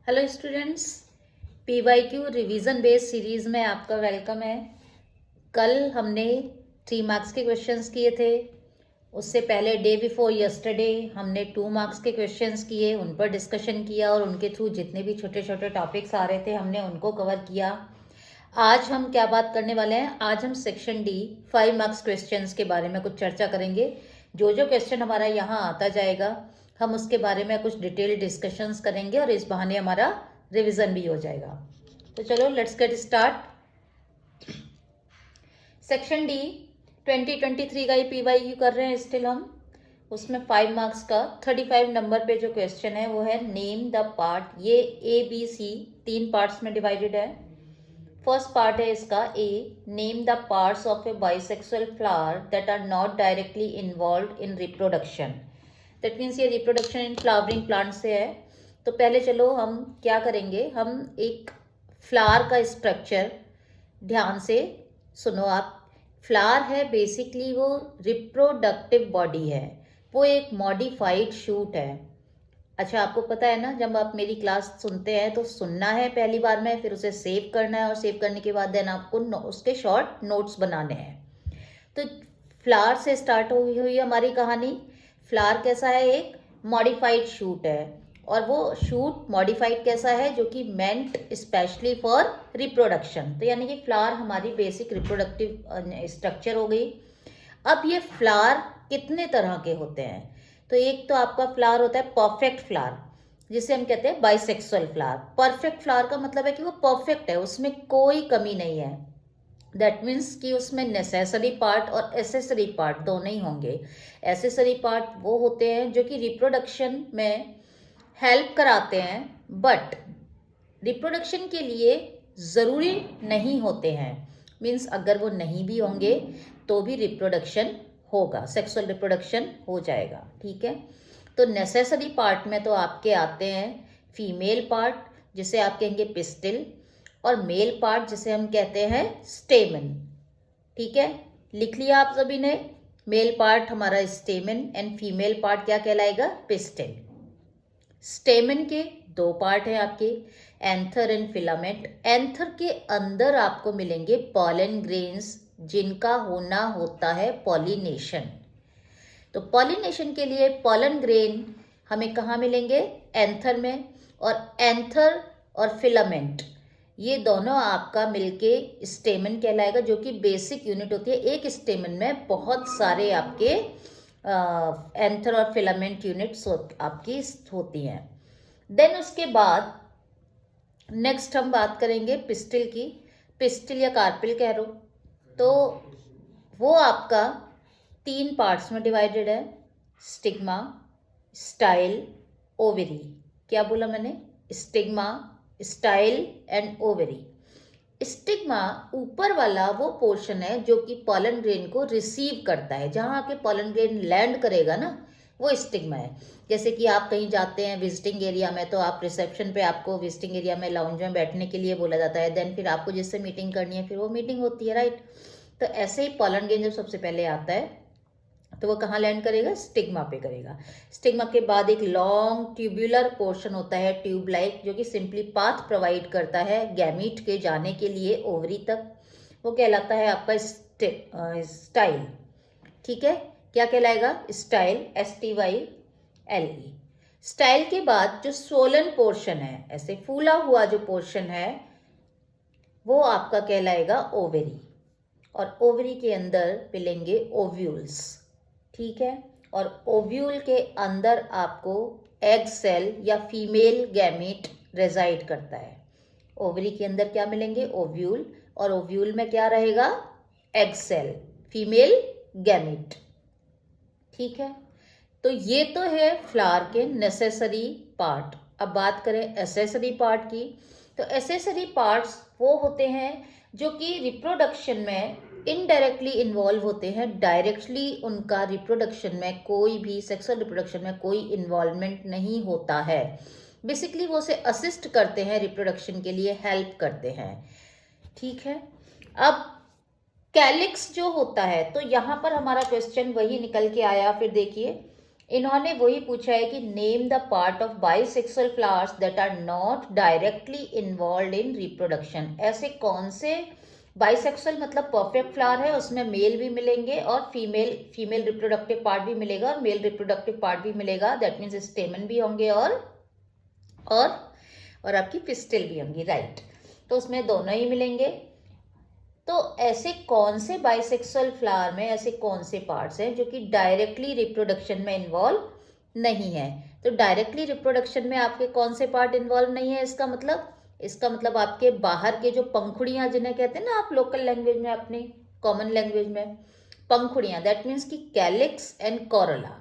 Hello students, PYQ revision based series में आपका welcome है। कल हमने 3 मार्क्स के क्वेश्चंस किए थे। उससे पहले डे बिफोर यस्टरडे हमने 2 मार्क्स के क्वेश्चंस किए, उन पर डिस्कशन किया और उनके थ्रू जितने भी छोटे छोटे टॉपिक्स आ रहे थे हमने उनको कवर किया। आज हम क्या बात करने वाले हैं? आज हम सेक्शन डी 5 मार्क्स क्वेश्चंस के बारे में कुछ चर्चा करेंगे। जो जो क्वेश्चन हमारा यहाँ आता जाएगा हम उसके बारे में कुछ डिटेल डिस्कशंस करेंगे और इस बहाने हमारा रिवीजन भी हो जाएगा। तो चलो let's get start. Section D 2023 का ही पीवाईक्यू कर रहे हैं स्टिल हम। उसमें 5 मार्क्स का 35 नंबर पे जो क्वेश्चन है वो है नेम द पार्ट। ये ABC 3 पार्ट्स में डिवाइडेड है। फर्स्ट पार्ट है इसका A, name the parts of a bisexual flower that are not directly involve in reproduction. That means ये रिप्रोडक्शन इन फ्लावरिंग प्लांट से है। तो पहले चलो हम क्या करेंगे, हम एक फ्लावर का स्ट्रक्चर ध्यान से सुनो आप। फ्लावर है बेसिकली वो रिप्रोडक्टिव बॉडी है, वो एक मॉडिफाइड शूट है। अच्छा, आपको पता है ना, जब आप मेरी क्लास सुनते हैं तो सुनना है पहली बार में, फिर उसे सेव करना है और सेव करने के बाद देन आपको उसके शॉर्ट नोट्स बनाने हैं। तो फ्लावर से स्टार्ट हुई हुई हमारी कहानी। फ्लावर कैसा है? एक मॉडिफाइड शूट है, और वो शूट मॉडिफाइड कैसा है? जो कि मेंट स्पेशली फॉर रिप्रोडक्शन। तो यानी कि फ्लावर हमारी बेसिक रिप्रोडक्टिव स्ट्रक्चर हो गई। अब ये फ्लावर कितने तरह के होते हैं? तो एक तो आपका फ्लावर होता है परफेक्ट फ्लावर, जिसे हम कहते हैं बाइसेक्सुअल फ्लावर। परफेक्ट फ्लावर का मतलब है कि वो परफेक्ट है, उसमें कोई कमी नहीं है। दैट मीन्स कि उसमें नेसेसरी पार्ट और एसेसरी पार्ट दोनों ही होंगे। एसेसरी पार्ट वो होते हैं जो कि रिप्रोडक्शन में हेल्प कराते हैं, बट रिप्रोडक्शन के लिए ज़रूरी नहीं होते हैं। मीन्स अगर वो नहीं भी होंगे तो भी रिप्रोडक्शन होगा, सेक्सुअल रिप्रोडक्शन हो जाएगा। ठीक है, तो नेसेसरी पार्ट में तो आपके आते हैं फीमेल पार्ट, जिसे आप कहेंगे पिस्टिल, और मेल पार्ट जिसे हम कहते हैं स्टेमन। ठीक है, लिख लिया आप सभी ने? मेल पार्ट हमारा स्टेमन एंड फीमेल पार्ट क्या कहलाएगा? पिस्टिल। स्टेमन के 2 पार्ट हैं आपके, एंथर एंड फिलामेंट। एंथर के अंदर आपको मिलेंगे पॉलन ग्रेन्स, जिनका होना होता है पॉलिनेशन। तो पॉलिनेशन के लिए पॉलन ग्रेन हमें कहाँ मिलेंगे? एंथर में। और एंथर और फिलामेंट ये दोनों आपका मिलके स्टेमन कहलाएगा, जो कि बेसिक यूनिट होती है। एक स्टेमन में बहुत सारे आपके एंथर और फिलामेंट यूनिट्स आपकी होती हैं। देन उसके बाद नेक्स्ट हम बात करेंगे पिस्टिल की। पिस्टिल या कार्पिल कह लो, तो वो आपका 3 पार्ट्स में डिवाइडेड है, स्टिग्मा, स्टाइल, ओवेरी। क्या बोला मैंने? Stigma, style and ovary. Stigma ऊपर वाला वो पोर्शन है जो कि पॉलन ग्रेन को रिसीव करता है। जहाँ आके पॉलन ग्रेन लैंड करेगा ना, वो स्टिग्मा है। जैसे कि आप कहीं जाते हैं विजिटिंग एरिया में, तो आप रिसेप्शन पे आपको विजिटिंग एरिया में लाउंज में बैठने के लिए बोला जाता है। देन फिर आपको जिससे मीटिंग करनी है फिर वो मीटिंग होती है, राइट? तो ऐसे ही पॉलन ग्रेन जब सबसे पहले आता है तो वो कहाँ लैंड करेगा? स्टिग्मा पे करेगा। स्टिग्मा के बाद एक लॉन्ग ट्यूबुलर पोर्शन होता है, ट्यूब लाइक, जो कि सिंपली पाथ प्रोवाइड करता है गैमीट के जाने के लिए ओवरी तक। वो कहलाता है आपका स्टाइल। ठीक है, क्या कहलाएगा? Style, STYLE। स्टाइल के बाद जो सोलन पोर्शन है, ऐसे फूला हुआ जो पोर्शन है, वो आपका कहलाएगा ओवेरी। और ओवरी के अंदर मिलेंगे ओव्यूल्स। ठीक है, और ओव्यूल के अंदर आपको एग सेल या फीमेल गैमीट रेजाइड करता है। ओवरी के अंदर क्या मिलेंगे? ओव्यूल, और ओव्यूल में क्या रहेगा? Egg cell, female gamete. ठीक है, तो ये तो है फ्लावर के नेसेसरी पार्ट। अब बात करें एसेसरी पार्ट की, तो एसेसरी पार्ट्स वो होते हैं जो कि रिप्रोडक्शन में इनडायरेक्टली इन्वॉल्व होते हैं। डायरेक्टली उनका रिप्रोडक्शन में कोई भी, सेक्सुअल रिप्रोडक्शन में कोई इन्वॉल्वमेंट नहीं होता है। बेसिकली वो उसे असिस्ट करते हैं, रिप्रोडक्शन के लिए हेल्प करते हैं। ठीक है, अब कैलिक्स जो होता है, तो यहाँ पर हमारा क्वेश्चन वही निकल के आया। फिर देखिए, इन्होंने वही पूछा है कि name the part of bisexual flowers that are not directly involve in reproduction. ऐसे कौन से बाइसेक्सुअल मतलब परफेक्ट फ्लावर है, उसमें मेल भी मिलेंगे और फीमेल रिप्रोडक्टिव पार्ट भी मिलेगा और मेल रिप्रोडक्टिव पार्ट भी मिलेगा। दैट मीन्स स्टेमन भी होंगे और और आपकी पिस्टिल भी होंगी, राइट। तो उसमें दोनों ही मिलेंगे। तो ऐसे कौन से बाइसेक्सुअल फ्लावर में ऐसे कौन से पार्ट्स हैं जो कि डायरेक्टली रिप्रोडक्शन में इन्वॉल्व नहीं है? तो डायरेक्टली रिप्रोडक्शन में आपके कौन से पार्ट इन्वॉल्व नहीं है, इसका मतलब आपके बाहर के जो पंखुड़ियां, जिन्हें कहते हैं ना आप लोकल लैंग्वेज में, अपनी कॉमन लैंग्वेज में, पंखुड़ियां, दैट मीन्स कि calyx and Corolla.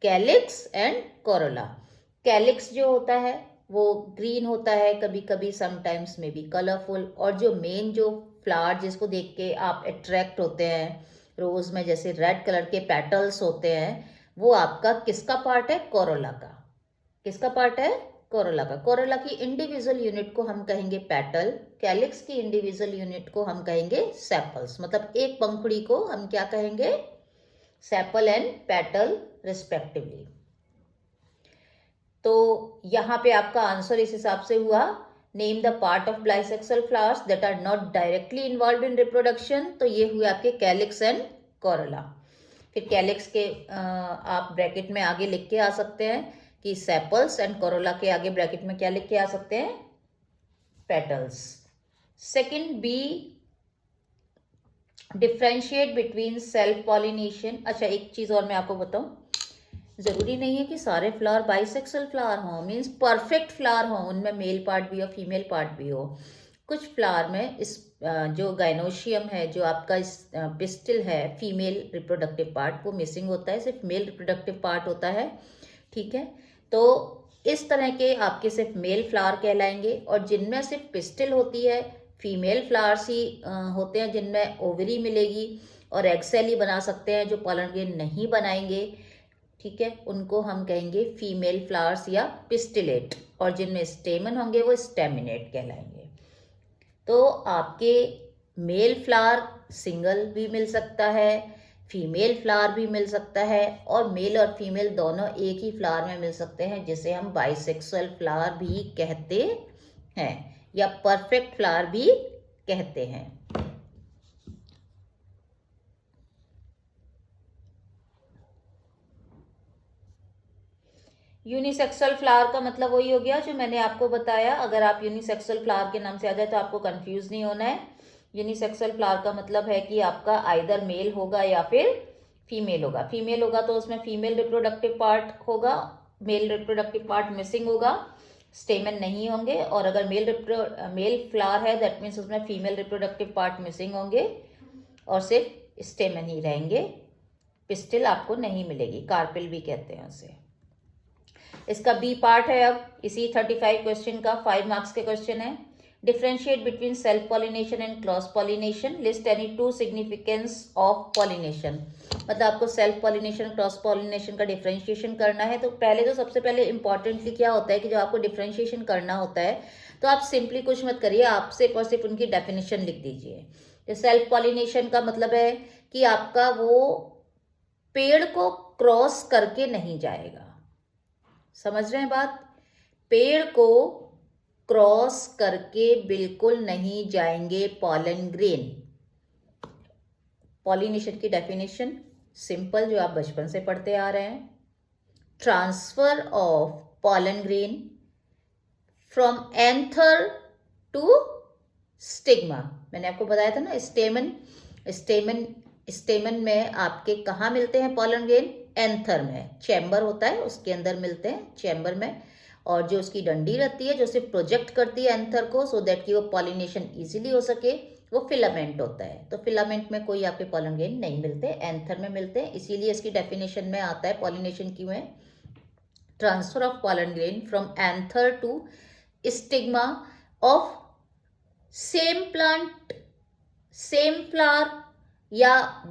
Calyx and Corolla. Calyx जो होता है वो ग्रीन होता है, कभी कभी समटाइम्स में भी कलरफुल, और जो मेन जो फ्लावर जिसको देख के आप अट्रैक्ट होते हैं, रोज में जैसे रेड कलर के पेटल्स होते हैं, वो आपका किसका पार्ट है? कोरोला का। किसका पार्ट है? कोरोला का। कोरोला की इंडिविजुअल यूनिट को हम कहेंगे पेटल, कैलिक्स की इंडिविजुअल यूनिट को हम कहेंगे सेपल्स। मतलब एक पंखुड़ी को हम क्या कहेंगे? Sepal and petal respectively. तो यहाँ पे आपका आंसर इस हिसाब से हुआ, name the part of bisexual flowers that are not directly involve in reproduction. तो ये हुए आपके कैलिक्स एंड कोरोला। फिर कैलिक्स के आप ब्रैकेट में आगे लिख के आ सकते हैं कि सेपल्स, एंड कोरोला के आगे ब्रैकेट में क्या लिख के आ सकते हैं? Petals. Second B, differentiate between self pollination. अच्छा, एक चीज और मैं आपको बताऊं, जरूरी नहीं है कि सारे फ्लावर बाइसेक्सुअल फ्लावर हों, मीन्स परफेक्ट फ्लावर हों, उनमें मेल पार्ट भी हो फीमेल पार्ट भी हो। कुछ फ्लावर में इस जो गाइनोशियम है, जो आपका इस पिस्टिल है, फीमेल रिप्रोडक्टिव पार्ट, वो मिसिंग होता है, सिर्फ मेल रिप्रोडक्टिव पार्ट होता है, ठीक है। तो इस तरह के आपके सिर्फ मेल फ्लावर कहलाएंगे, और जिनमें सिर्फ पिस्टिल होती है, फीमेल फ्लावर्स ही होते हैं, जिनमें ओवरी मिलेगी और एग सेल ही बना सकते हैं, जो पॉलन ग्रेन नहीं बनाएंगे, ठीक है, उनको हम कहेंगे फीमेल फ्लावर्स या पिस्टिलेट, और जिनमें स्टेमन होंगे वो स्टेमिनेट कहलाएंगे। तो आपके मेल फ्लावर सिंगल भी मिल सकता है, फीमेल फ्लावर भी मिल सकता है, और मेल और फीमेल दोनों एक ही फ्लावर में मिल सकते हैं, जिसे हम बाइसेक्सुअल फ्लावर भी कहते हैं या परफेक्ट फ्लावर भी कहते हैं। यूनिसेक्सुअल फ्लावर का मतलब वही हो गया जो मैंने आपको बताया। अगर आप यूनिसेक्सुअल फ्लावर के नाम से आ जाए तो आपको कंफ्यूज नहीं होना है। यूनिसेक्सुअल फ्लावर का मतलब है कि आपका आइदर मेल होगा या फिर फीमेल होगा। फीमेल होगा तो उसमें फीमेल रिप्रोडक्टिव पार्ट होगा, मेल रिप्रोडक्टिव पार्ट मिसिंग होगा, स्टेमन नहीं होंगे। और अगर मेल फ्लावर है दैट मीन्स उसमें फीमेल रिप्रोडक्टिव पार्ट मिसिंग होंगे और सिर्फ स्टेमन ही रहेंगे, पिस्टिल आपको नहीं मिलेगी, कार्पिल भी कहते हैं उसे। इसका बी पार्ट है अब इसी 35 क्वेश्चन का, 5 मार्क्स के क्वेश्चन है। Differentiate between self pollination and cross pollination, list any 2 significance of pollination. मतलब आपको सेल्फ पॉलिनेशन क्रॉस पॉलिनेशन का डिफरेंशिएशन करना है। तो पहले तो सबसे पहले इंपॉर्टेंटली क्या होता है कि जब आपको डिफरेंशिएशन करना होता है तो आप सिंपली कुछ मत करिए, आप सिर्फ और सिर्फ उनकी डेफिनेशन लिख दीजिए। तो सेल्फ पॉलिनेशन का मतलब है कि आपका वो पेड़ को क्रॉस करके नहीं जाएगा, समझ रहे हैं बात? पेड़ को क्रॉस करके बिल्कुल नहीं जाएंगे पॉलन ग्रेन। पॉलिनेशन की डेफिनेशन सिंपल, जो आप बचपन से पढ़ते आ रहे हैं, transfer of pollen grain from anther to stigma. मैंने आपको बताया था ना, स्टेमन में आपके कहाँ मिलते हैं पॉलन ग्रेन? एंथर में, चैम्बर होता है उसके अंदर मिलते हैं, चैम्बर में। और जो उसकी डंडी रहती है जो सिर्फ प्रोजेक्ट करती है एंथर को, सो दैट कि वो पॉलिनेशन इजीली हो सके, वो फिलामेंट होता है। तो फिलामेंट में कोई आपके पॉलन ग्रेन नहीं मिलते, एंथर में मिलते हैं। इसीलिए इसकी डेफिनेशन में आता है पॉलिनेशन क्यों है, transfer of pollen grain from anther to stigma of same plant, same flower, या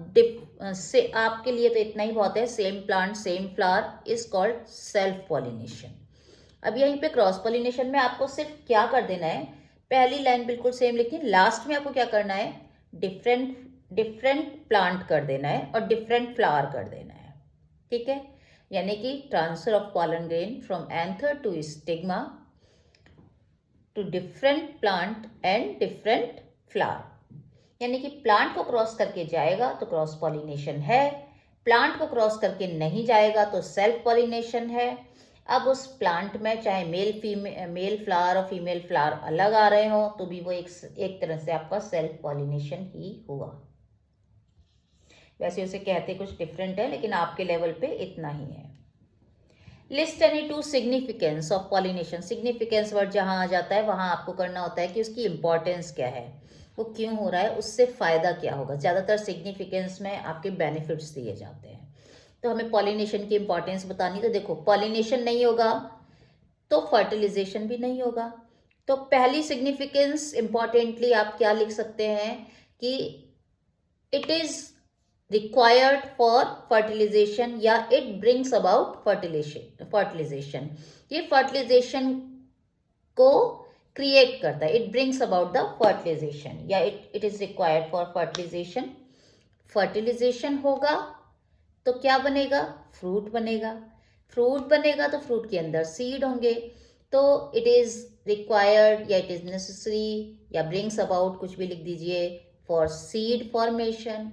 से आपके लिए तो इतना ही बहुत है, same plant same flower is called self pollination. अब यहीं पे क्रॉस पॉलिनेशन में आपको सिर्फ क्या कर देना है, पहली लाइन बिल्कुल सेम लिखनी, लास्ट में आपको क्या करना है, डिफरेंट प्लांट कर देना है और डिफरेंट फ्लावर कर देना है, ठीक है। यानी कि transfer of pollen grain from anther to stigma to different plant and different flower, यानी कि प्लांट को क्रॉस करके जाएगा तो क्रॉस पॉलिनेशन है, प्लांट को क्रॉस करके नहीं जाएगा तो सेल्फ पॉलिनेशन है। अब उस प्लांट में चाहे मेल फ्लावर और फीमेल फ्लावर अलग आ रहे हो तो भी वो एक तरह से आपका सेल्फ पॉलिनेशन ही हुआ। वैसे उसे कहते कुछ डिफरेंट है, लेकिन आपके लेवल पे इतना ही है। List any two significance of pollination. Significance word जहाँ आ जाता है वहाँ आपको करना होता है कि उसकी इंपॉर्टेंस क्या है, वो क्यों हो रहा है, उससे फ़ायदा क्या होगा। ज़्यादातर सिग्निफिकेंस में आपके बेनिफिट्स दिए जाते हैं। तो हमें पॉलिनेशन की इंपॉर्टेंस बतानी, तो देखो पॉलिनेशन नहीं होगा तो फर्टिलाइजेशन भी नहीं होगा। तो पहली सिग्निफिकेंस इंपॉर्टेंटली आप क्या लिख सकते हैं कि it is required for fertilisation या इट ब्रिंग्स अबाउट फर्टिलाइजेशन। ये फर्टिलाइजेशन को क्रिएट करता है, it brings about the fertilisation या it is required for fertilisation. Fertilisation होगा तो क्या बनेगा, फ्रूट बनेगा। फ्रूट बनेगा तो फ्रूट के अंदर सीड होंगे। तो इट इज रिक्वायर्ड या इट इज नेसेसरी या ब्रिंग्स अबाउट, कुछ भी लिख दीजिए, for seed formation,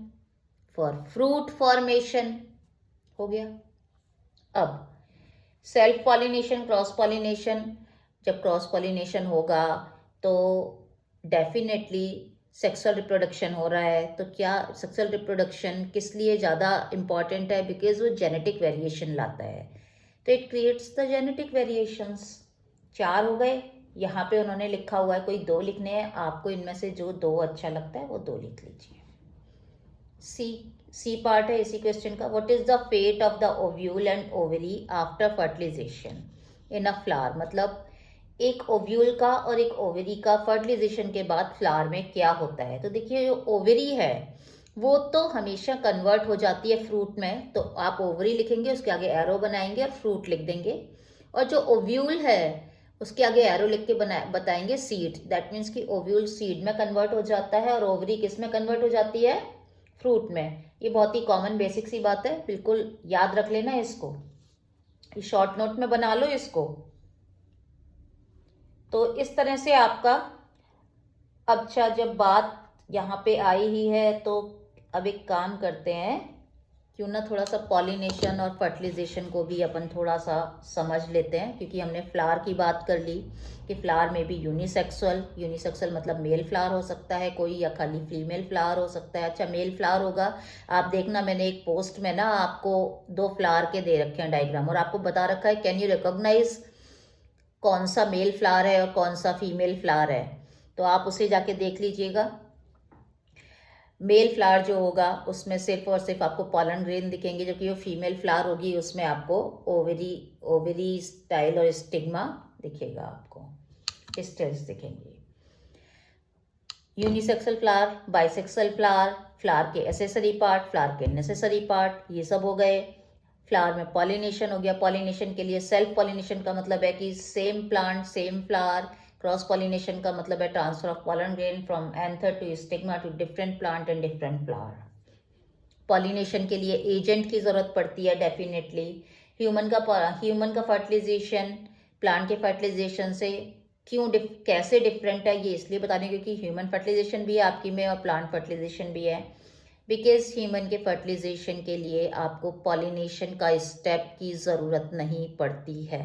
for fruit formation, हो गया। अब सेल्फ पॉलिनेशन, क्रॉस पॉलिनेशन। जब क्रॉस पॉलिनेशन होगा तो डेफिनेटली सेक्सुअल रिप्रोडक्शन हो रहा है। तो क्या सेक्सुअल रिप्रोडक्शन किस लिए ज़्यादा इम्पॉर्टेंट है, बिकॉज वो जेनेटिक वेरिएशन लाता है। तो it creates the genetic variations. 4 हो गए, यहाँ पे उन्होंने लिखा हुआ है कोई 2 लिखने हैं, आपको इनमें से जो 2 अच्छा लगता है वो 2 लिख लीजिए। सी पार्ट है इसी क्वेश्चन का। What is the fate of the ovule and ovary after fertilization in a flower. मतलब एक ओव्यूल का और एक ओवरी का फर्टिलाइजेशन के बाद फ्लावर में क्या होता है। तो देखिए जो ओवरी है वो तो हमेशा कन्वर्ट हो जाती है फ्रूट में, तो आप ओवरी लिखेंगे, उसके आगे एरो बनाएंगे और फ्रूट लिख देंगे। और जो ओव्यूल है उसके आगे एरो लिख के बताएंगे सीड। दैट मीन्स कि ओव्यूल सीड में कन्वर्ट हो जाता है और ओवरी किस में कन्वर्ट हो जाती है, फ्रूट में। ये बहुत ही कॉमन बेसिक सी बात है, बिल्कुल याद रख लेना इसको, शॉर्ट नोट में बना लो इसको। तो इस तरह से आपका, अच्छा जब बात यहाँ पे आई ही है तो अब एक काम करते हैं, क्यों ना थोड़ा सा पॉलिनेशन और फर्टिलाइजेशन को भी अपन थोड़ा सा समझ लेते हैं। क्योंकि हमने फ्लावर की बात कर ली कि फ्लावर में भी यूनिसेक्सुअल मतलब मेल फ्लावर हो सकता है कोई, या खाली फीमेल फ्लावर हो सकता है। अच्छा मेल फ्लावर होगा, आप देखना मैंने एक पोस्ट में ना आपको 2 फ्लावर के दे रखे हैं डायग्राम, और आपको बता रखा है कैन यू रिकॉग्नाइज कौन सा मेल फ्लावर है और कौन सा फीमेल फ्लावर है। तो आप उसे जाके देख लीजिएगा। मेल फ्लावर जो होगा उसमें सिर्फ और सिर्फ आपको पॉलन ग्रेन दिखेंगे, जबकि वो फीमेल फ्लावर होगी उसमें आपको ओवरी स्टाइल और स्टिग्मा दिखेगा, आपको पिस्टल्स दिखेंगे। Unisexual flower, bisexual flower, flower के एसेसरी पार्ट, फ्लावर के नेसेसरी पार्ट, ये सब हो गए। फ्लावर में पॉलिनेशन हो गया। पॉलिनेशन के लिए सेल्फ पॉलिनेशन का मतलब है कि same plant same flower. Cross pollination का मतलब है transfer of pollen grain from anther to stigma to different plant and different flower. Pollination के लिए एजेंट की जरूरत पड़ती है डेफिनेटली। ह्यूमन का फर्टिलाइजेशन प्लांट के फर्टिलाइजेशन से कैसे डिफरेंट है, ये इसलिए बताने क्योंकि ह्यूमन फर्टिलाइजेशन भी है आपकी में और प्लांट फर्टिलाइजेशन भी है। बिकॉज ह्यूमन के फर्टिलाइजेशन के लिए आपको पॉलिनेशन का स्टेप की ज़रूरत नहीं पड़ती है,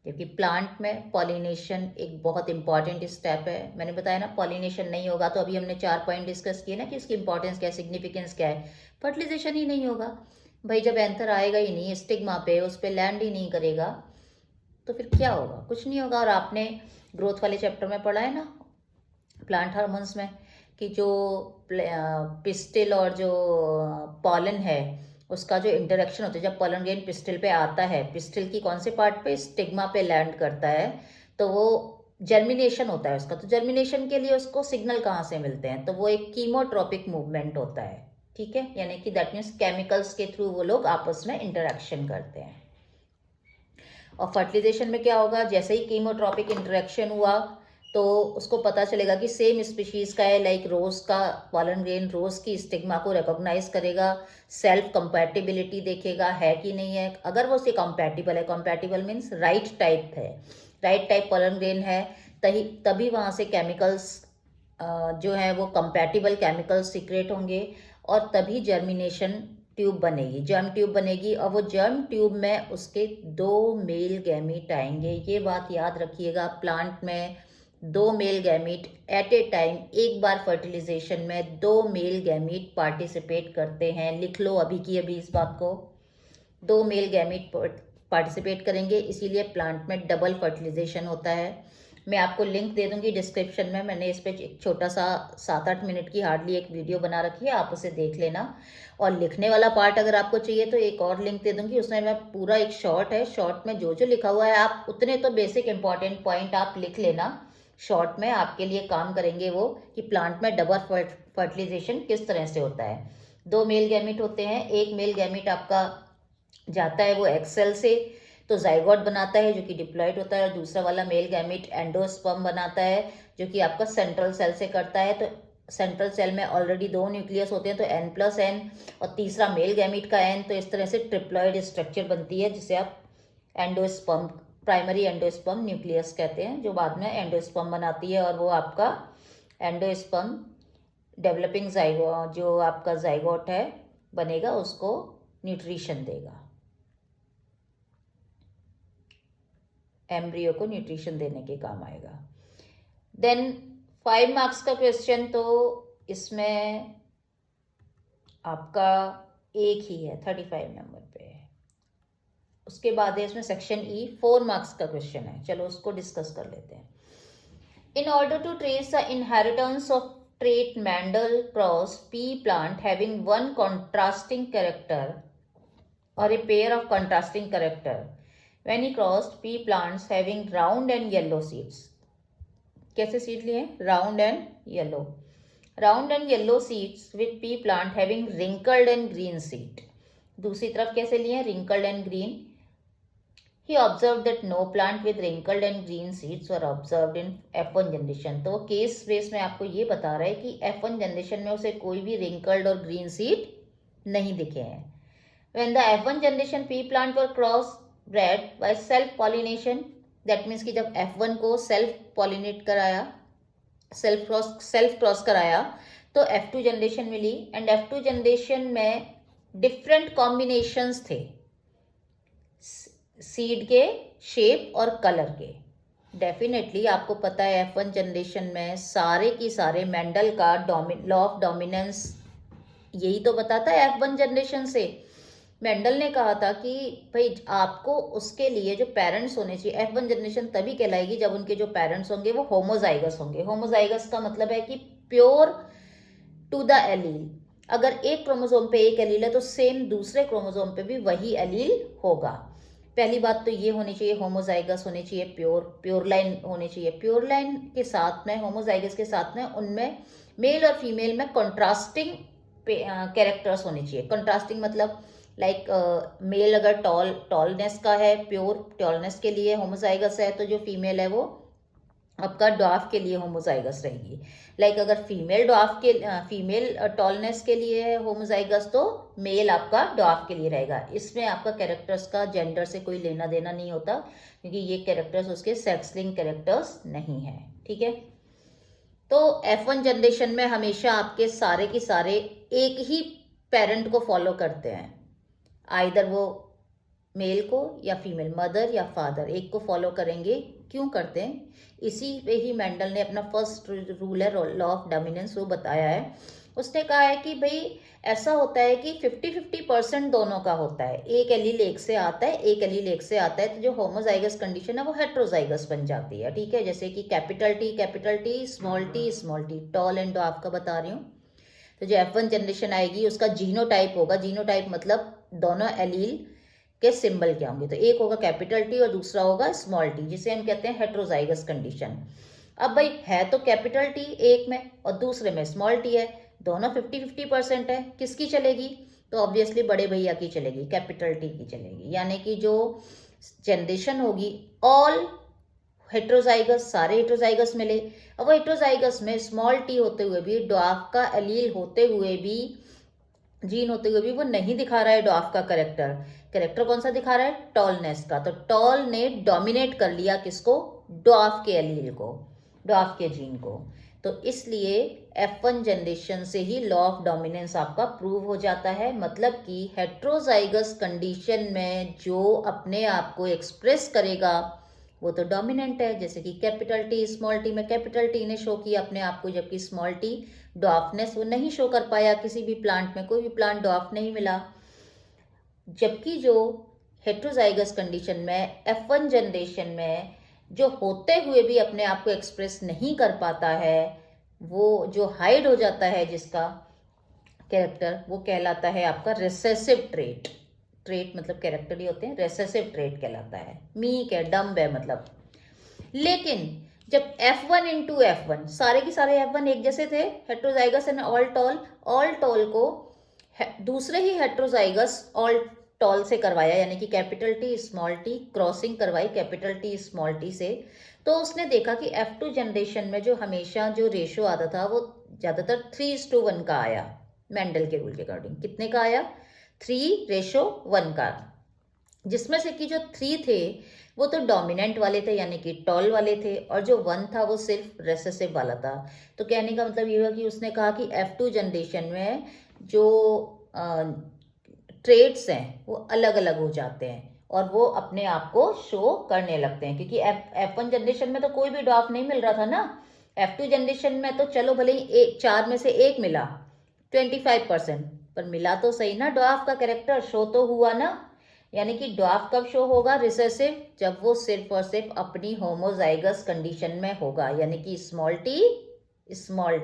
क्योंकि प्लांट में पॉलिनेशन एक बहुत इंपॉर्टेंट स्टेप है। मैंने बताया ना पॉलिनेशन नहीं होगा तो अभी हमने 4 पॉइंट डिस्कस किए ना कि उसकी इंपॉर्टेंस क्या है, सिग्निफिकेंस क्या है। फर्टिलाइजेशन ही नहीं होगा भाई, जब एंथर आएगा ही नहीं स्टिग्मा पे, उस पर लैंड ही नहीं करेगा तो फिर क्या होगा, कुछ नहीं होगा। और आपने ग्रोथ वाले चैप्टर में पढ़ा है ना प्लांट हार्मोन्स में कि जो पिस्टिल और जो पॉलन है उसका जो इंटरेक्शन होता है, जब पॉलन ग्रेन पिस्टिल पे आता है, पिस्टिल की कौन से पार्ट पे, स्टिग्मा पे लैंड करता है, तो वो जर्मिनेशन होता है उसका। तो जर्मिनेशन के लिए उसको सिग्नल कहाँ से मिलते हैं, तो वो एक कीमोट्रोपिक मूवमेंट होता है, ठीक है, यानी कि दैट मीन्स केमिकल्स के थ्रू वो लोग आपस में इंटरेक्शन करते हैं। और फर्टिलाइजेशन में क्या होगा, जैसे ही कीमोट्रोपिक इंटरेक्शन हुआ तो उसको पता चलेगा कि सेम स्पीशीज़ का है, लाइक रोज़ का पॉलन ग्रेन रोज़ की स्टिग्मा को रिकॉग्नाइज करेगा, सेल्फ कंपैटिबिलिटी देखेगा है कि नहीं है। अगर वो उसके कंपैटिबल है, कंपैटिबल मीन्स राइट टाइप है, राइट टाइप पॉलन ग्रेन है, तभी वहाँ से केमिकल्स जो है वो कंपैटिबल केमिकल्स सीक्रेट होंगे और तभी जर्मिनेशन ट्यूब बनेगी, जर्म ट्यूब बनेगी, और वो जर्म ट्यूब में उसके 2 मेल गैमीट आएंगे। ये बात याद रखिएगा, प्लांट में 2 male gamete at a time, एक बार फर्टिलाइजेशन में 2 मेल गैमीट पार्टिसिपेट करते हैं। लिख लो अभी की अभी इस बात को, 2 मेल गैमीट पार्टिसिपेट करेंगे, इसीलिए प्लांट में डबल फर्टिलाइजेशन होता है। मैं आपको लिंक दे दूंगी डिस्क्रिप्शन में, मैंने इस पर एक छोटा सा 7-8 मिनट की हार्डली एक वीडियो बना रखी है, आप उसे देख लेना। और लिखने वाला पार्ट अगर आपको चाहिए तो एक और लिंक दे दूंगी, उसमें मैं पूरा एक शॉर्ट है, शॉर्ट में जो जो लिखा हुआ है आप उतने तो बेसिक इंपॉर्टेंट पॉइंट आप लिख लेना, शॉर्ट में आपके लिए काम करेंगे वो, कि प्लांट में डबल फर्टिलाइजेशन किस तरह से होता है। 2 मेल गैमीट होते हैं, एक मेल गैमीट आपका जाता है वो एक्सेल से, तो जाइगोट बनाता है जो कि डिप्लॉइड होता है, और दूसरा वाला मेल गैमीट एंडोस्पर्म बनाता है जो कि आपका सेंट्रल सेल से करता है। तो सेंट्रल सेल में ऑलरेडी 2 न्यूक्लियस होते हैं, तो N+N, और तीसरा मेल गैमीट का N, तो इस तरह से ट्रिप्लॉइड स्ट्रक्चर बनती है जिसे आप एंडोस्पर्म, प्राइमरी एंडोस्पर्म न्यूक्लियस कहते हैं, जो बाद में एंडोस्पर्म बनाती है, और वो आपका एंडोस्पर्म डेवलपिंग जाइगोट, जो आपका जाइगोट है बनेगा, उसको न्यूट्रिशन देगा, एम्ब्रियो को न्यूट्रिशन देने के काम आएगा। देन 5 मार्क्स का क्वेश्चन, तो इसमें आपका एक ही है, 35 नंबर पे है। उसके बाद है इसमें सेक्शन ई, 4 मार्क्स का क्वेश्चन है, चलो उसको डिस्कस कर लेते हैं। In order to trace the inheritance of trait Mendel crossed pea plant having one contrasting character or a pair of contrasting character when he crossed pea plants having round and yellow seeds. कैसे seed लिए? Round and yellow, round and yellow seeds with P plant having wrinkled and green seed. दूसरी तरफ कैसे लिए? Wrinkled and green. He observed that no plant with wrinkled and green seeds were observed in F1 generation. तो case base में आपको ये बता रहा है कि F1 जनरेशन में उसे कोई भी wrinkled और green seed नहीं दिखे हैं। When the F1 generation pea plant were cross bred by self pollination, that means कि जब F1 को self pollinate कराया, self cross कराया, तो F2 जनरेशन मिली, एंड F2 जनरेशन में डिफरेंट कॉम्बिनेशंस थे सीड के शेप और कलर के। डेफिनेटली आपको पता है F1 जनरेशन में सारे की सारे मेंडल का लॉ ऑफ डोमिनेंस यही तो बताता है F1 जनरेशन से। मेंडल ने कहा था कि भाई आपको उसके लिए जो पेरेंट्स होने चाहिए, F1 जनरेशन तभी कहलाएगी जब उनके जो पेरेंट्स होंगे वो होमोजाइगस होंगे। होमोजाइगस का मतलब है कि प्योर टू द एलील। अगर एक क्रोमोसोम पे एक एलील है तो सेम दूसरे क्रोमोसोम पे भी वही एलील होगा। पहली बात तो ये होनी चाहिए, होमोजाइगस होनी चाहिए, प्योर लाइन होनी चाहिए। प्योर लाइन के साथ में, होमोजाइगस के साथ में, उनमें मेल और फीमेल में कॉन्ट्रास्टिंग कैरेक्टर्स होने चाहिए। कॉन्ट्रास्टिंग मतलब लाइक मेल अगर टॉलनेस का है, प्योर टॉलनेस के लिए होमोजाइगस है, तो जो फीमेल है वो आपका ड्वार्फ के लिए होमोजाइगस रहेगी। लाइक अगर फीमेल टॉलनेस के लिए है होमोजाइगस, तो मेल आपका ड्वार्फ के लिए रहेगा। इसमें आपका कैरेक्टर्स का जेंडर से कोई लेना देना नहीं होता, क्योंकि ये कैरेक्टर्स उसके सेक्स लिंक कैरेक्टर्स नहीं है। ठीक है, तो F1 जनरेशन में हमेशा आपके सारे के सारे एक ही पेरेंट को फॉलो करते हैं, आइदर वो मेल को या फीमेल, मदर या फादर, एक को फॉलो करेंगे। क्यों करते हैं? इसी पे ही मेंडल ने अपना फर्स्ट रूल है, लॉ ऑफ डोमिनेंस, वो बताया है। उसने कहा है कि भाई ऐसा होता है कि 50-50% दोनों का होता है, एक एलील एक से आता है, एक एलील एक से आता है, तो जो होमोजाइगस कंडीशन है वो हेट्रोजाइगस बन जाती है। ठीक है, जैसे कि capital T, small T, tall and dwarf का बता रही हूँ। तो जो F1 जनरेशन आएगी उसका जीनोटाइप होगा, जीनोटाइप मतलब दोनों एलील के सिंबल क्या होंगे, तो एक होगा कैपिटल टी और दूसरा होगा स्मॉल टी, जिसे हम कहते हैं हेट्रोजाइगस कंडीशन। अब भाई है तो कैपिटल टी एक में और दूसरे में स्मॉल टी है, दोनों 50-50% है, किसकी चलेगी? तो ऑब्वियसली बड़े भैया की चलेगी, कैपिटल टी की चलेगी। यानी कि जो जनरेशन होगी ऑल हेट्रोजाइगस, सारे हेट्रोजाइगस मिले। अब वो हेट्रोजाइगस में स्मॉल टी होते हुए भी, डॉर्फ का एलील होते हुए भी, जीन होते हुए भी वो नहीं दिखा रहा है डॉर्फ का कैरेक्टर। कैरेक्टर कौन सा दिखा रहा है? टॉलनेस का। तो टॉल ने डोमिनेट कर लिया किसको? डॉर्फ के एलील को, डॉर्फ के जीन को। तो इसलिए F1 जनरेशन से ही लॉ ऑफ डोमिनेंस आपका प्रूव हो जाता है। मतलब कि हेट्रोजाइगस कंडीशन में जो अपने आप को एक्सप्रेस करेगा वो तो डोमिनेंट है। जैसे कि कैपिटल टी, स्मॉल टी में कैपिटल टी ने शो किया अपने आप को, जबकि स्मॉल टी डॉर्फनेस वो नहीं शो कर पाया। किसी भी प्लांट में, कोई भी प्लांट डॉर्फ नहीं मिला। जबकि जो हेट्रोजाइगस कंडीशन में F1 जनरेशन में जो होते हुए भी अपने आप को एक्सप्रेस नहीं कर पाता है, वो जो हाइड हो जाता है जिसका कैरेक्टर, वो कहलाता है आपका रिसेसिव ट्रेट। ट्रेट मतलब कैरेक्टर ही होते हैं, रिसेसिव ट्रेट कहलाता है। मीक है, डम्ब है मतलब। लेकिन जब F1 इंटू F1, सारे के सारे F1 एक जैसे थे, हेट्रोजाइगस एंड ऑल टॉल को दूसरे ही हेट्रोजाइगस ऑल टॉल से करवाया, यानी कि capital T small T crossing करवाई कैपिटल टी स्मॉल टी से। तो उसने देखा कि F2 जनरेशन में जो हमेशा जो रेशो आता था वो ज़्यादातर 3:1 का आया। मेंडल के रूल के अकॉर्डिंग कितने का आया? 3:1 का। जिसमें से कि जो 3 थे वो तो डोमिनेंट वाले थे, यानी कि टॉल वाले थे, और जो 1 था वो सिर्फ रेसेसिव वाला था। तो कहने का मतलब ये हुआ कि उसने कहा कि F2 जनरेशन में जो ट्रेड्स हैं वो अलग अलग हो जाते हैं और वो अपने आप को शो करने लगते हैं। क्योंकि F1 जनरेशन में तो कोई भी डॉफ नहीं मिल रहा था ना। F2 जनरेशन में तो चलो भले ही 4 में से 1 मिला, 25%, पर मिला तो सही ना। डॉफ का कैरेक्टर शो तो हुआ ना। यानी कि डॉफ कब शो होगा रिसेसिव? जब वो सिर्फ और सिर्फ अपनी होमोजाइगस कंडीशन में होगा, यानी कि स्मॉल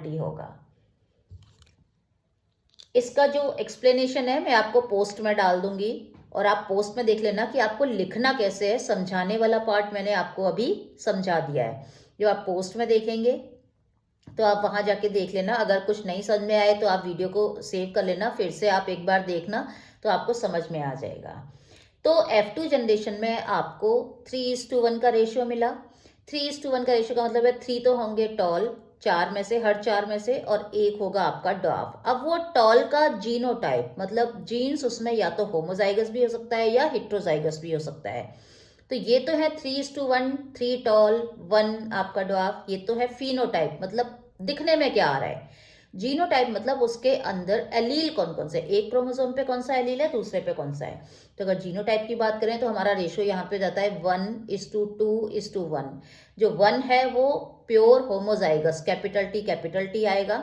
टी होगा। इसका जो एक्सप्लेनेशन है मैं आपको पोस्ट में डाल दूंगी, और आप पोस्ट में देख लेना कि आपको लिखना कैसे है। समझाने वाला पार्ट मैंने आपको अभी समझा दिया है। जो आप पोस्ट में देखेंगे तो आप वहां जाके देख लेना। अगर कुछ नहीं समझ में आए तो आप वीडियो को सेव कर लेना, फिर से आप एक बार देखना तो आपको समझ में आ जाएगा। तो F2 जनरेशन में आपको 3:1 का रेशियो मिला। 3:1 का रेशियो का मतलब है 3 तो होंगे टॉल, 4 में से, हर 4 में से, और 1 होगा आपका डॉर्फ। अब वो टॉल का जीनोटाइप मतलब जीन्स उसमें या तो होमोजाइगस भी हो सकता है या हेट्रोजाइगस भी हो सकता है। तो ये तो है 3:1, 3 टॉल 1 आपका डॉर्फ। ये तो है फिनोटाइप मतलब दिखने में क्या आ रहा है। जीनोटाइप मतलब उसके अंदर एलील कौन कौन से, एक क्रोमोसोम पे कौन सा एलील है, दूसरे पे कौन सा है। तो अगर जीनोटाइप की बात करें तो हमारा रेशो यहाँ पे जाता है 1:2:1। जो 1 है वो प्योर होमोजाइगस कैपिटल टी आएगा।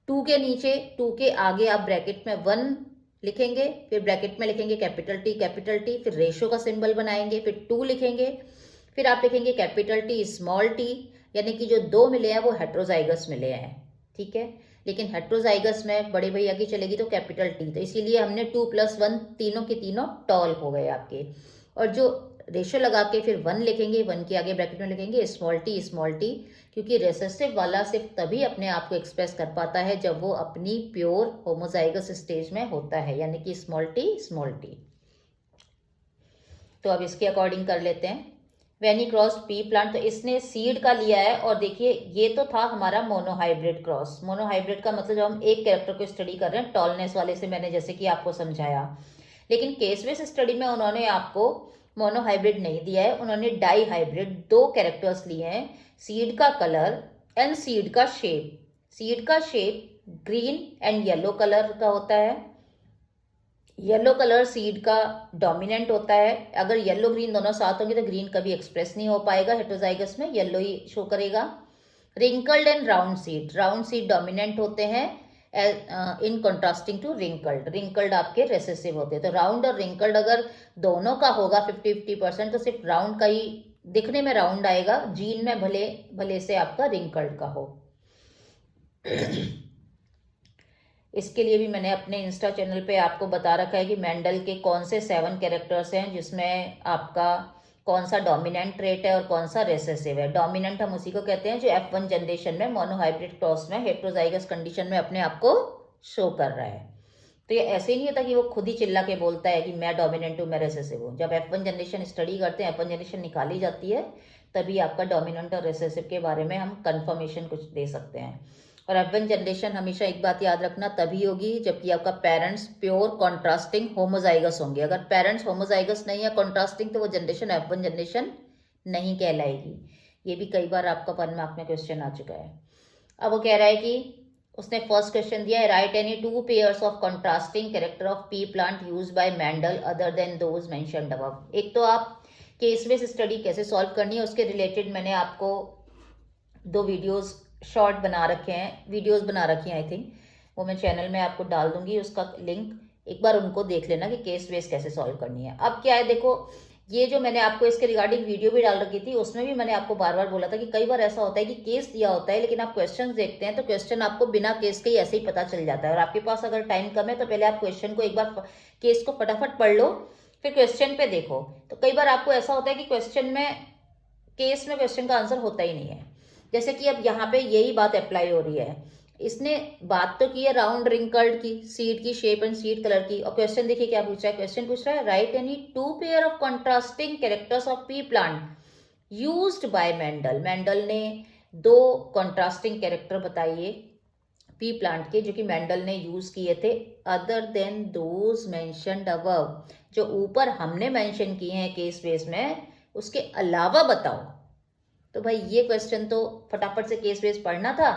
2 के नीचे, 2 के आगे आप ब्रैकेट में 1 लिखेंगे, फिर ब्रैकेट में लिखेंगे कैपिटल टी, फिर रेशो का सिंबल बनाएंगे, फिर 2 लिखेंगे, फिर आप लिखेंगे कैपिटल टी स्मॉल टी। यानी कि जो 2 मिले हैं वो हेट्रोजाइगस मिले हैं, ठीक है। लेकिन हेट्रोजाइगस में बड़े भैया की चलेगी तो कैपिटल टी, तो इसीलिए हमने 2+1 तीनों के तीनों टॉल हो गए आपके। और जो रेशो लगा के फिर 1 लिखेंगे, 1 के आगे ब्रैकेट में लिखेंगे स्मॉल टी, क्योंकि रेसेसिव वाला सिर्फ तभी अपने आप को एक्सप्रेस कर पाता है जब वो अपनी प्योर होमोजाइगस स्टेज में होता है, यानी कि स्मॉल टी। तो अब इसके अकॉर्डिंग कर लेते हैं। वेनी क्रॉस पी प्लांट, तो इसने सीड का लिया है। और देखिए ये तो था हमारा मोनोहाइब्रिड क्रॉस। मोनोहाइब्रिड का मतलब जब हम एक कैरेक्टर को स्टडी कर रहे हैं, टॉलनेस वाले से मैंने जैसे कि आपको समझाया। लेकिन केस बेस स्टडी में उन्होंने आपको मोनोहाइब्रिड नहीं दिया है, उन्होंने डाई हाइब्रिड 2 कैरेक्टर्स लिए हैं। सीड का कलर एंड सीड का शेप। सीड का shape green and yellow colour का होता है। येलो कलर सीड का डोमिनेंट होता है। अगर येलो ग्रीन दोनों साथ होंगे तो ग्रीन कभी एक्सप्रेस नहीं हो पाएगा हेट्रोजाइगस में, येलो ही शो करेगा। Wrinkled and round seed dominant होते हैं इन कंट्रास्टिंग टू रिंकल्ड आपके रेसेसिव होते हैं। तो राउंड और रिंकल्ड अगर दोनों का होगा 50-50%, तो सिर्फ राउंड का ही दिखने में राउंड आएगा, जीन में भले भले से आपका रिंकल्ड का हो। इसके लिए भी मैंने अपने इंस्टा चैनल पे आपको बता रखा है कि मेंडल के कौन से 7 कैरेक्टर्स हैं जिसमें आपका कौन सा डोमिनेंट ट्रेट है और कौन सा रेसेसिव है। डोमिनेंट हम उसी को कहते हैं जो F1 जनरेशन में मोनोहाइब्रिड क्रॉस में हेट्रोजाइगस कंडीशन में अपने आप को शो कर रहा है। तो ये ऐसे ही नहीं होता कि वो खुद ही चिल्ला के बोलता है कि मैं डोमिनेंट हूँ, मैं रेसेसिव हूँ। जब F1 जनरेशन स्टडी करते हैं, F1 जनरेशन निकाली जाती है, तभी आपका डोमिनेंट और रिसेसिव के बारे में हम कंफर्मेशन कुछ दे सकते हैं। और F1 जनरेशन हमेशा एक बात याद रखना तभी होगी जबकि आपका पेरेंट्स प्योर कॉन्ट्रास्टिंग होमोजाइगस होंगे। अगर पेरेंट्स होमोजाइगस नहीं है कॉन्ट्रास्टिंग तो वो जनरेशन F1 जनरेशन नहीं कहलाएगी। ये भी कई बार आपका 1 मार्क में क्वेश्चन आ चुका है। अब वो कह रहा है कि उसने फर्स्ट क्वेश्चन दिया है, write any 2 pairs of contrasting character of pea plant use by Mendel other than those mentioned above. एक तो आप केस बेस्ड स्टडी कैसे सॉल्व करनी है उसके रिलेटेड मैंने आपको 2 वीडियोस शॉर्ट बना रखे हैं, वीडियोस बना रखी हैं आई थिंक, वो मैं चैनल में आपको डाल दूंगी उसका लिंक, एक बार उनको देख लेना कि केस बेस कैसे सॉल्व करनी है। अब क्या है देखो, ये जो मैंने आपको इसके रिगार्डिंग वीडियो भी डाल रखी थी उसमें भी मैंने आपको बार बार बोला था कि कई बार ऐसा होता है कि केस दिया होता है लेकिन आप क्वेश्चन देखते हैं तो क्वेश्चन आपको बिना केस के ही ऐसे ही पता चल जाता है। और आपके पास अगर टाइम कम है तो पहले आप क्वेश्चन को एक बार केस को फटाफट पढ़ लो फिर क्वेश्चन पे देखो। तो कई बार आपको ऐसा होता है कि क्वेश्चन में केस में क्वेश्चन का आंसर होता ही नहीं है। जैसे कि अब यहाँ पे यही बात अप्लाई हो रही है, इसने बात तो की है राउंड रिंकल्ड की, सीड की शेप एंड सीड कलर की, और क्वेश्चन देखिए क्या पूछ रहा है, क्वेश्चन पूछ रहा है write any 2 pair of contrasting characters of pea plant used by Mendel. Mendel ने 2 कॉन्ट्रास्टिंग कैरेक्टर बताइए पी प्लांट के जो कि मेंडल ने यूज किए थे other than those mentioned above, जो ऊपर हमने मेंशन किए हैं केस बेस में उसके अलावा बताओ। तो भाई ये क्वेश्चन तो फटाफट से केस बेस पढ़ना था,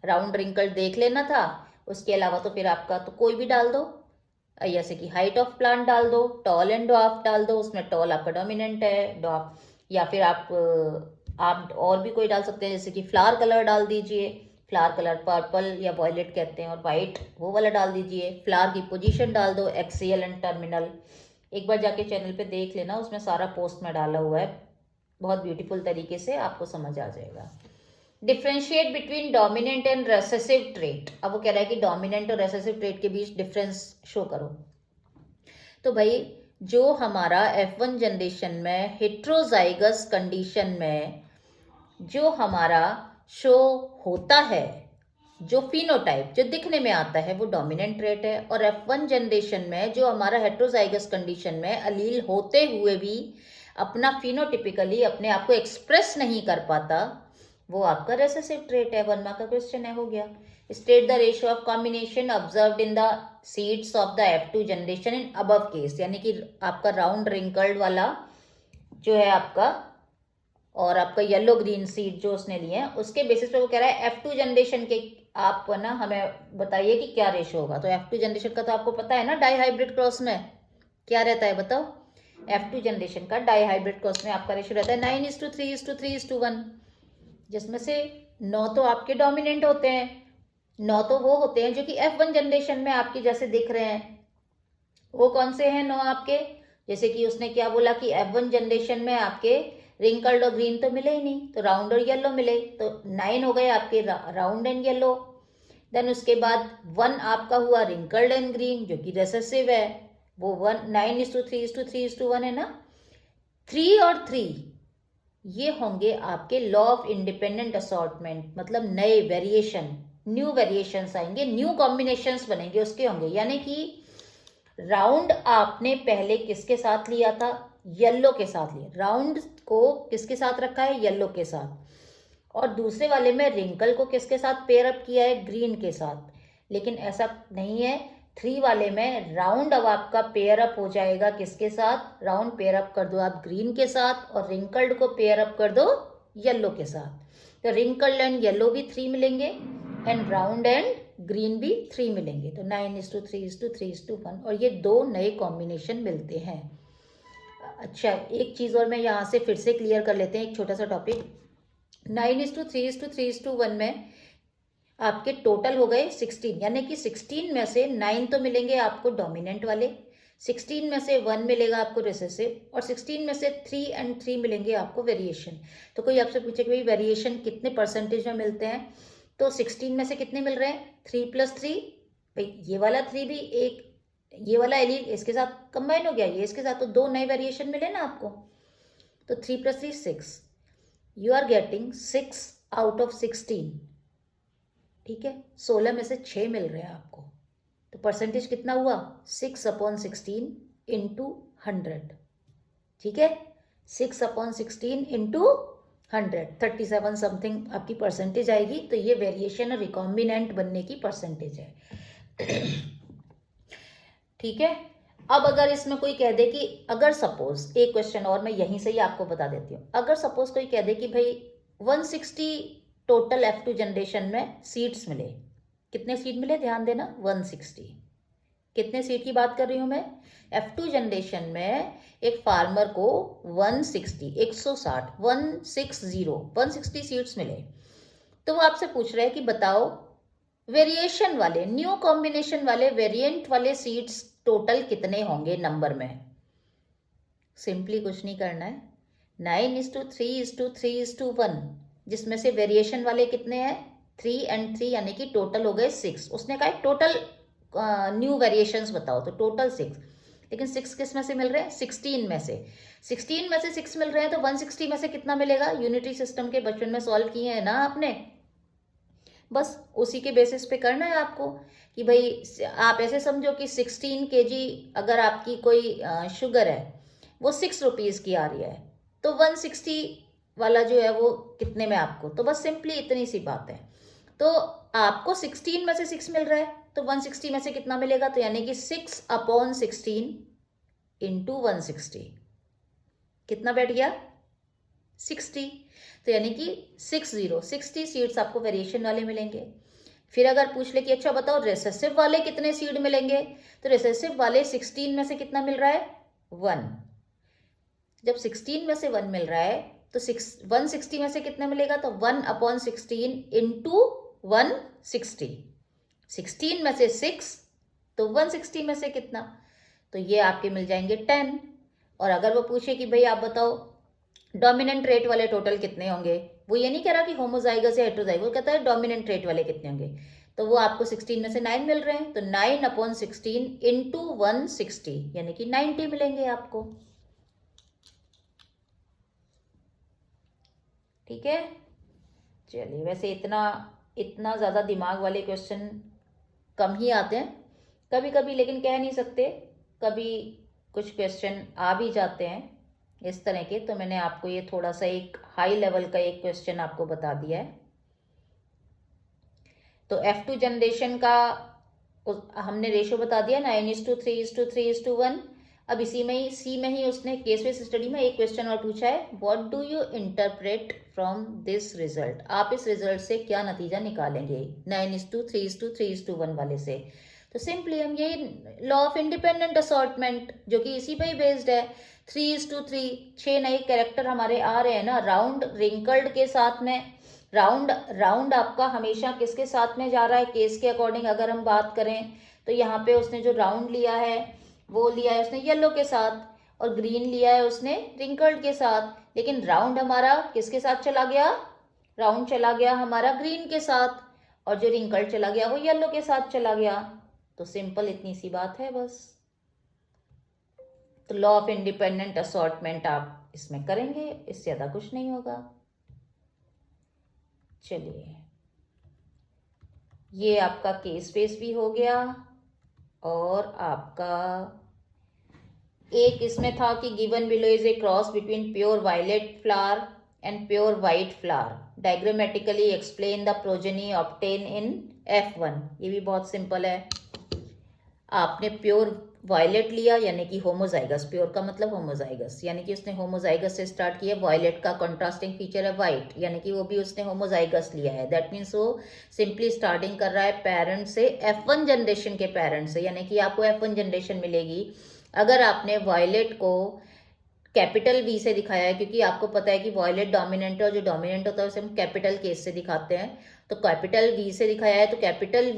राउंड रिंकल देख लेना था, उसके अलावा तो फिर आपका तो कोई भी डाल दो, जैसे कि हाइट ऑफ प्लांट डाल दो, टॉल एंड ड्वार्फ डाल दो, उसमें टॉल आपका डोमिनेंट है, ड्वार्फ, या फिर आप और भी कोई डाल सकते हैं जैसे कि फ्लावर कलर डाल दीजिए, फ्लावर कलर पर्पल या वॉयलेट कहते हैं, और वाइट वो वाला डाल दीजिए, फ्लावर की पोजीशन डाल दो, एक्सियल एंड टर्मिनल। एक बार जाके चैनल पे देख लेना, उसमें सारा पोस्ट में डाला हुआ है, बहुत ब्यूटीफुल तरीके से आपको समझ आ जाएगा। Differentiate between dominant and recessive trait. अब वो कह रहा है कि डोमिनेंट और रेसेसिव ट्रेट के बीच डिफरेंस शो करो। तो भाई जो हमारा F1 जनरेशन में हेट्रोजाइगस कंडीशन में जो हमारा शो होता है, जो फिनोटाइप जो दिखने में आता है वो डोमिनेंट ट्रेट है, और F1 जनरेशन में जो हमारा हेट्रोजाइगस कंडीशन में अलील होते हुए भी अपना फिनोटिपिकली अपने आप को एक्सप्रेस नहीं कर पाता वो आपका रेसेसिव ट्रेट है। 1 मार्क का क्वेश्चन है, हो गया। State the ratio of combination observed in the seeds of the F2 generation in above case, यानी कि आपका राउंड रिंकल्ड वाला जो है आपका और आपका येलो ग्रीन सीड जो उसने लिए हैं उसके बेसिस पे वो कह रहा है F2 जनरेशन के आप ना हमें बताइए कि क्या रेशियो होगा। तो F2 जनरेशन का तो आपको पता है ना, डाई हाइब्रिड क्रॉस में क्या रहता है बताओ। F2 जनरेशन का डाई हाइब्रिड क्रॉस में आपका रेशियो रहता है 9:3:3:1, जिसमें से 9 तो आपके डोमिनेंट होते हैं, 9 तो वो होते हैं जो कि F1 जनरेशन में आपके जैसे दिख रहे हैं। वो कौन से हैं 9 आपके, जैसे कि उसने क्या बोला कि F1 जनरेशन में आपके रिंकल्ड और ग्रीन तो मिले ही नहीं, तो राउंड और येलो मिले, तो 9 हो गए आपके राउंड एंड येलो। देन उसके बाद 1 आपका हुआ रिंकल्ड एंड ग्रीन जो कि रेसेसिव है, वो 9:3:3:1 है ना। 3 और 3 ये होंगे आपके लॉ ऑफ इंडिपेंडेंट असॉर्टमेंट, मतलब नए वेरिएशन, न्यू वेरिएशंस आएंगे, न्यू कॉम्बिनेशंस बनेंगे उसके होंगे। यानी कि राउंड आपने पहले किसके साथ लिया था, येलो के साथ लिया, राउंड को किसके साथ रखा है, येलो के साथ, और दूसरे वाले में रिंकल को किसके साथ पेयर अप किया है, ग्रीन के साथ। लेकिन ऐसा नहीं है, 3 वाले में राउंड अब आपका पेयर अप हो जाएगा किसके साथ, राउंड पेयर अप कर दो आप ग्रीन के साथ और रिंकल्ड को पेयर अप कर दो येलो के साथ। तो रिंकल्ड एंड येलो भी 3 मिलेंगे एंड राउंड एंड ग्रीन भी 3 मिलेंगे, तो 9:3:3:1, और ये 2 नए कॉम्बिनेशन मिलते हैं। अच्छा एक चीज़ और मैं यहाँ से फिर से क्लियर कर लेते हैं, एक छोटा सा टॉपिक। 9:3:3:1 में आपके टोटल हो गए 16, यानी कि 16 में से 9 तो मिलेंगे आपको डोमिनेंट वाले, 16 में से 1 मिलेगा आपको रिसेसिव, और 16 में से 3 एंड 3 मिलेंगे आपको वेरिएशन। तो कोई आपसे पूछे कि भाई वेरिएशन कितने परसेंटेज में मिलते हैं, तो 16 में से कितने मिल रहे हैं, 3 + 3, भाई ये वाला 3 भी एक, ये वाला एलील इसके साथ कंबाइन हो गया, ये इसके साथ, तो 2 नए वेरिएशन मिले ना आपको। तो 3 + 3 6, you are getting 6 out of 16, ठीक है। 16 में से 6 मिल रहे हैं आपको, तो परसेंटेज कितना हुआ, 6/16 × 100, ठीक है, 6/16 × 137 समथिंग आपकी परसेंटेज आएगी। तो ये वेरिएशन और रिकॉम्बिनेंट बनने की परसेंटेज है। ठीक है। अब अगर इसमें कोई कह दे कि अगर सपोज, एक क्वेश्चन और मैं यहीं से ही आपको बता देती हूँ, अगर सपोज कोई कह दे कि भाई 160 टोटल F2 जनरेशन में सीड्स मिले, कितने सीड मिले ध्यान देना, 160। कितने सीड की बात कर रही हूं मैं, F2 जनरेशन में एक फार्मर को 160 160 सीड्स मिले। तो वो आपसे पूछ रहे हैं कि बताओ वेरिएशन वाले, न्यू कॉम्बिनेशन वाले, वेरिएंट वाले सीड्स टोटल कितने होंगे नंबर में। सिंपली कुछ नहीं करना है, 9:3:3:1, जिसमें से वेरिएशन वाले कितने हैं, 3 and 3, यानी कि टोटल हो गए 6। उसने कहा टोटल न्यू वेरिएशंस बताओ, तो टोटल 6। लेकिन 6 किस में से मिल रहे हैं, 16 में से। 16 में से 6 मिल रहे हैं, तो 160 में से कितना मिलेगा। यूनिटरी सिस्टम के बचपन में सॉल्व किए हैं ना आपने, बस उसी के बेसिस पे करना है आपको कि भाई आप ऐसे समझो कि 16 kg अगर आपकी कोई शुगर है वो 6 रुपीज़ की आ रही है, तो 160 वाला जो है वो कितने में आपको, तो बस सिंपली इतनी सी बात है। तो आपको 16 में से 6 मिल रहा है, तो 160 में से कितना मिलेगा, तो यानी कि 6/16 इंटू 160 कितना बैठ गया, 60। तो यानी कि 60 सीड्स आपको वेरिएशन वाले मिलेंगे। फिर अगर पूछ ले कि अच्छा बताओ रिसेसिव वाले कितने सीड मिलेंगे, तो रिसेसिव वाले 16 में से कितना मिल रहा है, 1। जब 16 में से 1 मिल रहा है तो 160 में से कितना मिलेगा, तो 1/16 इंटू 160। 16 में से 6, तो 160 में से कितना, तो ये आपके मिल जाएंगे 10। और अगर वो पूछे कि भाई आप बताओ डोमिनेंट रेट वाले टोटल कितने होंगे, वो ये नहीं कह रहा कि होमोजाइगस या हेटेरोजाइगस, वो कहता है डोमिनेंट रेट वाले कितने होंगे, तो वो आपको 16 में से 9 मिल रहे हैं, तो 9/16 इंटू 160 यानी कि 90 मिलेंगे आपको। ठीक है, चलिए। वैसे इतना ज़्यादा दिमाग वाले क्वेश्चन कम ही आते हैं कभी कभी, लेकिन कह नहीं सकते, कभी कुछ क्वेश्चन आ भी जाते हैं इस तरह के। तो मैंने आपको ये थोड़ा सा एक हाई लेवल का एक क्वेश्चन आपको बता दिया है। तो F2 जनरेशन का हमने रेशो बता दिया, 9:3:3:1। अब इसी में ही सी में ही उसने केस बेस्ड स्टडी में एक क्वेश्चन और पूछा है, what do you interpret from this result, आप इस रिजल्ट से क्या नतीजा निकालेंगे 9:3:3:1 वाले से। तो सिंपली हम यही लॉ ऑफ इंडिपेंडेंट असॉर्टमेंट जो कि इसी पे ही बेस्ड है, 3:3, 6 नए कैरेक्टर हमारे आ रहे हैं ना, राउंड रिंकल्ड के साथ में। राउंड आपका हमेशा किसके साथ में जा रहा है, केस के अकॉर्डिंग अगर हम बात करें, तो यहाँ पे उसने जो राउंड लिया है वो लिया है उसने येलो के साथ, और ग्रीन लिया है उसने रिंकल्ड के साथ। लेकिन राउंड हमारा किसके साथ चला गया, राउंड चला गया हमारा ग्रीन के साथ, और जो रिंकल्ड चला गया वो येलो के साथ चला गया। तो सिंपल इतनी सी बात है बस। तो लॉ ऑफ इंडिपेंडेंट असॉर्टमेंट आप इसमें करेंगे, इससे ज्यादा कुछ नहीं होगा। चलिए, ये आपका केस बेस भी हो गया, और आपका एक इसमें था कि given below is a cross between pure violet flower and pure white flower, diagrammatically explain the progeny obtain in F1। ये भी बहुत सिंपल है। आपने प्योर वायलेट लिया यानी कि होमोजाइगस, प्योर का मतलब होमोजाइगस, यानी कि उसने होमोजाइगस से स्टार्ट किया। वायलेट का कॉन्ट्रास्टिंग फीचर है वाइट, यानी कि वो भी उसने होमोजाइगस लिया है। दैट मीन्स वो सिंपली स्टार्टिंग कर रहा है पेरेंट से, F1 जनरेशन के पेरेंट से, यानी कि आपको F1 जनरेशन मिलेगी अगर आपने वायलेट को कैपिटल V से दिखाया है, क्योंकि आपको पता है कि वायलेट डोमिनेंट है, और जो डोमिनेंट होता है उसे हम कैपिटल केस से दिखाते हैं। तो कैपिटल V से दिखाया है, तो कैपिटल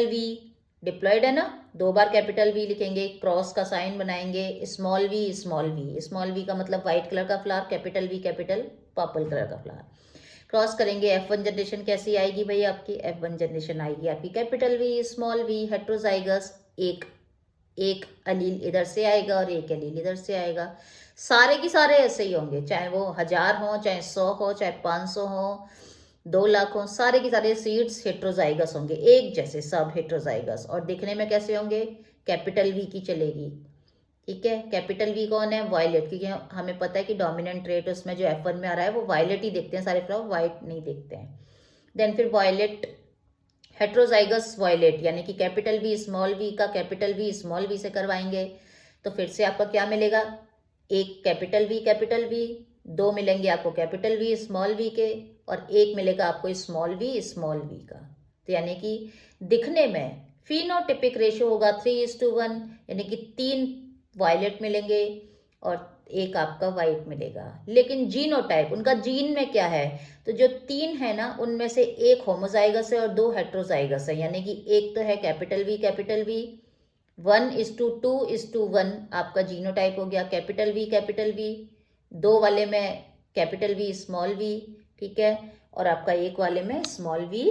V डिप्लॉयड है ना, 2 बार कैपिटल V लिखेंगे, क्रॉस का साइन बनाएंगे, स्मॉल v का मतलब व्हाइट कलर का flower, capital V capital purple colour का फ्लावर, क्रॉस करेंगे। F1 जनरेशन कैसी आएगी भाई आपकी, F1 जनरेशन आएगी आपकी capital V small v, heterozygous, एक अलील इधर से आएगा और एक अलील इधर से आएगा। सारे की सारे ऐसे ही होंगे, चाहे वो 1000 हो, चाहे 100 हो, चाहे 500 हो, 2 लाख हो, सारे की सारे सीड्स हेट्रोजाइगस होंगे, एक जैसे सब हेट्रोजाइगस। और दिखने में कैसे होंगे, कैपिटल V की चलेगी, ठीक है। कैपिटल वी कौन है? वायलेट, क्योंकि हमें पता है कि डोमिनेंट ट्रेट उसमें जो F1 में आ रहा है वो वायलेट ही देखते हैं सारे फ्लावर, वाइट नहीं देखते हैं। देन फिर वायलेट, हेट्रोजाइगस वायलेट, यानी कि कैपिटल वी स्मॉल वी का कैपिटल वी स्मॉल वी से करवाएंगे तो फिर से आपका क्या मिलेगा? एक कैपिटल वी, दो मिलेंगे आपको कैपिटल वी स्मॉल वी के, और एक मिलेगा आपको स्मॉल वी का। तो यानी कि दिखने में फिनोटिपिक रेशियो होगा 3:1, यानी कि 3 वायलेट मिलेंगे और एक आपका वाइट मिलेगा। लेकिन जीनोटाइप, उनका जीन में क्या है? तो जो 3 है ना, उनमें से एक होमोजाइगस है और 2 हेट्रोजाइगस है, यानी कि एक तो है कैपिटल वी 1:2:1 आपका जीनोटाइप हो गया, कैपिटल वी, दो वाले में कैपिटल वी स्मॉल वी, ठीक है, और आपका एक वाले में स्मॉल वी।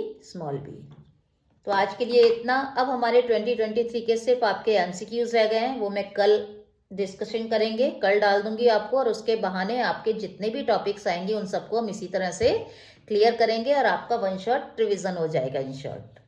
तो आज के लिए इतना। अब हमारे 2023 के सिर्फ आपके एमसीक्यूज रह गए हैं, वो मैं कल डिस्कशन करेंगे, कल डाल दूंगी आपको, और उसके बहाने आपके जितने भी टॉपिक्स आएंगे उन सबको हम इसी तरह से क्लियर करेंगे और आपका वन शॉट रिवीजन हो जाएगा इन शॉर्ट।